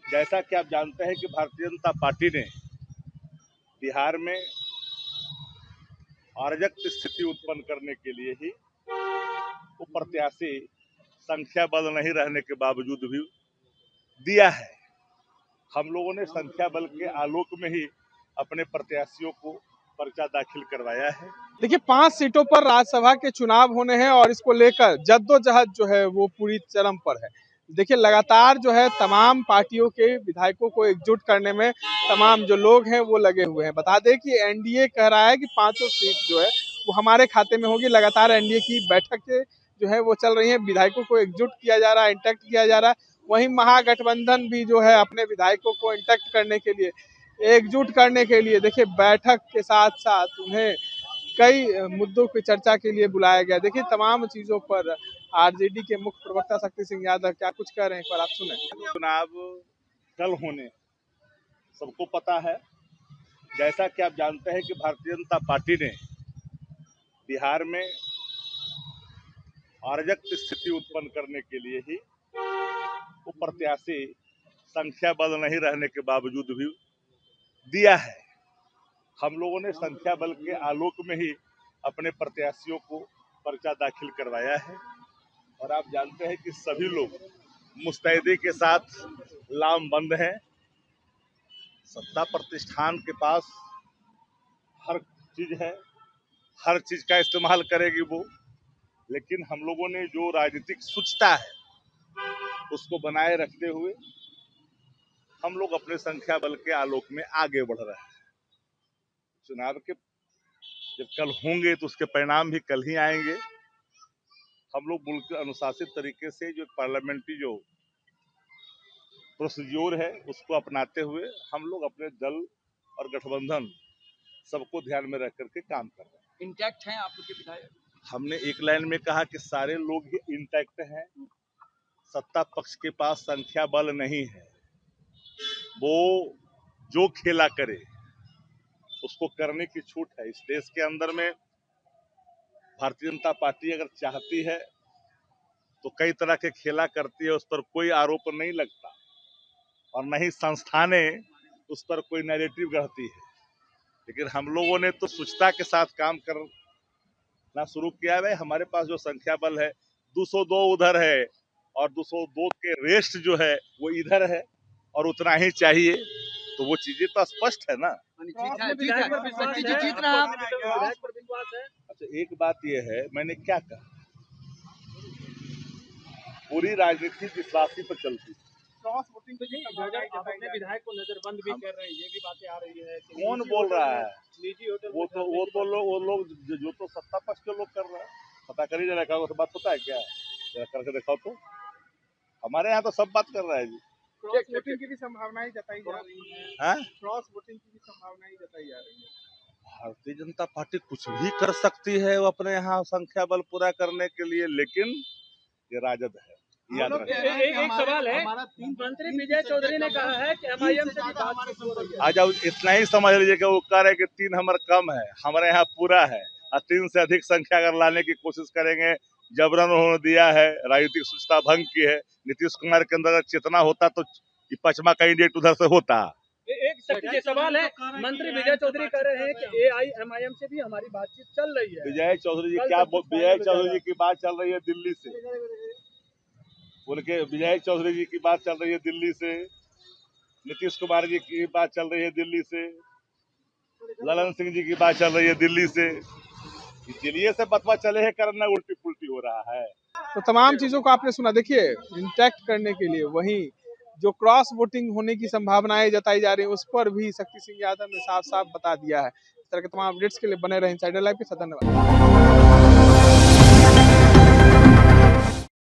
जैसा कि आप जानते हैं कि भारतीय जनता पार्टी ने बिहार में अराजक स्थिति उत्पन्न करने के लिए ही वो प्रत्याशी संख्या बल नहीं रहने के बावजूद भी दिया है। हम लोगों ने संख्या बल के आलोक में ही अपने प्रत्याशियों को पर्चा दाखिल करवाया है। देखिए 5 सीटों पर राज्यसभा के चुनाव होने हैं और इसको लेकर जद्दोजहद जो है वो पूरी चरम पर है। देखिए लगातार जो है तमाम पार्टियों के विधायकों को एकजुट करने में तमाम जो लोग हैं वो लगे हुए हैं। बता दें कि एनडीए कह रहा है कि 5 सीट जो है वो हमारे खाते में होगी। लगातार एनडीए की बैठकें जो है वो चल रही हैं, विधायकों को एकजुट किया जा रहा है, इंटैक्ट किया जा रहा है। वहीं महागठबंधन भी जो है अपने विधायकों को इंटैक्ट करने के लिए, एकजुट करने के लिए देखिए बैठक के साथ साथ उन्हें कई मुद्दों की चर्चा के लिए बुलाया गया। देखिए तमाम चीजों पर आरजेडी के मुख्य प्रवक्ता शक्ति सिंह यादव क्या कुछ कह रहे हैं, एक बार आप सुने। चुनाव कल होने सबको पता है। जैसा कि आप जानते हैं कि भारतीय जनता पार्टी ने बिहार में अराजक स्थिति उत्पन्न करने के लिए ही वो प्रत्याशी संख्या बल नहीं रहने के बावजूद भी दिया है। हम लोगों ने संख्या बल के आलोक में ही अपने प्रत्याशियों को पर्चा दाखिल करवाया है और आप जानते हैं कि सभी लोग मुस्तैदी के साथ लामबंद हैं। सत्ता प्रतिष्ठान के पास हर चीज है, हर चीज का इस्तेमाल करेगी वो, लेकिन हम लोगों ने जो राजनीतिक शुचिता है उसको बनाए रखते हुए हम लोग अपने संख्या बल के आलोक में आगे बढ़ रहे हैं। चुनाव के जब कल होंगे तो उसके परिणाम भी कल ही आएंगे। हम लोग बिल्कुल अनुशासित तरीके से जो पार्लियामेंट्री जो प्रोसीज्योर है उसको अपनाते हुए हम लोग अपने दल और गठबंधन सबको ध्यान में रख करके काम कर रहे हैं। इंटैक्ट हैं आप लोग के विधायक? हमने एक लाइन में कहा कि सारे लोग ही इंटैक्ट हैं। सत्ता पक्ष के पास संख्या बल नहीं है, वो जो खेला करे उसको करने की छूट है। इस देश के अंदर में भारतीय जनता पार्टी अगर चाहती है तो कई तरह के खेला करती है, उस पर कोई आरोप नहीं लगता और न ही संस्थानें उस पर कोई नैरेटिव गढ़ती है। लेकिन हम लोगों ने तो शुचिता के साथ काम करना शुरू किया है। हमारे पास जो संख्या बल है 202 उधर है और 202 के रेस्ट जो है वो इधर है और उतना ही चाहिए, तो वो चीजें तो स्पष्ट है ना। अच्छा, एक बात ये है, मैंने क्या कहा, पूरी राजनीति विश्वासी पर चलती है। क्रॉस वोटिंग अपने विधायक को नजरबंद भी कर रहे हैं, ये भी बातें आ रही है। कौन बोल रहा है? वो लोग जो तो सत्ता पक्ष के लोग कर रहे हैं। पता करिए जरा, तो बात पता है क्या? जरा करके दिखाओ तो। हमारे यहाँ तो सब बात कर रहा है जी। क्रॉस वोटिंग की भी संभावनाएं जताई जा रही है। क्रॉस वोटिंग की भी संभावनाएं जताई जा रही है। भारतीय जनता पार्टी कुछ भी कर सकती है वो अपने यहाँ संख्या बल पूरा करने के लिए, लेकिन ये राजद है, याद रखें। एक सवाल है, मंत्री विजय चौधरी ने कहा है कि एमआईएम से भी बातचीत हो रही है। आ जाओ, इतना ही समझ लीजिए कि वो कह रहे हैं कि 3 हमारा कम है, हमारे यहाँ पूरा है और 3 से अधिक संख्या अगर लाने की कोशिश करेंगे। जबरन उन्होंने दिया है, राजनीतिक शुचिता भंग की है। नीतीश कुमार के अंदर चेतना होता तो 5वां कैंडिडेट उधर से होता। एक सवाल है, मंत्री विजय चौधरी कह रहे हैं कि एआईएमआईएम से भी हमारी बातचीत चल रही है। विजय चौधरी जी की बात चल रही है दिल्ली से, उनके विजय चौधरी जी की बात चल रही है दिल्ली से, नीतीश कुमार जी की बात चल रही है दिल्ली से, ललन सिंह जी की बात चल रही है दिल्ली से। दिल्ली से बतवा चले है करना उल्टी पुल्टी हो रहा है। तो तमाम चीजों को आपने सुना। देखिए इंटैक्ट करने के लिए वहीं जो क्रॉस वोटिंग होने की संभावनाएं जताई जा रही है उस पर भी शक्ति सिंह यादव ने साफ साफ बता दिया है। इस तरह के तमाम अपडेट्स के लिए बने रहे इनसाइडर लाइव के साथ। धन्यवाद।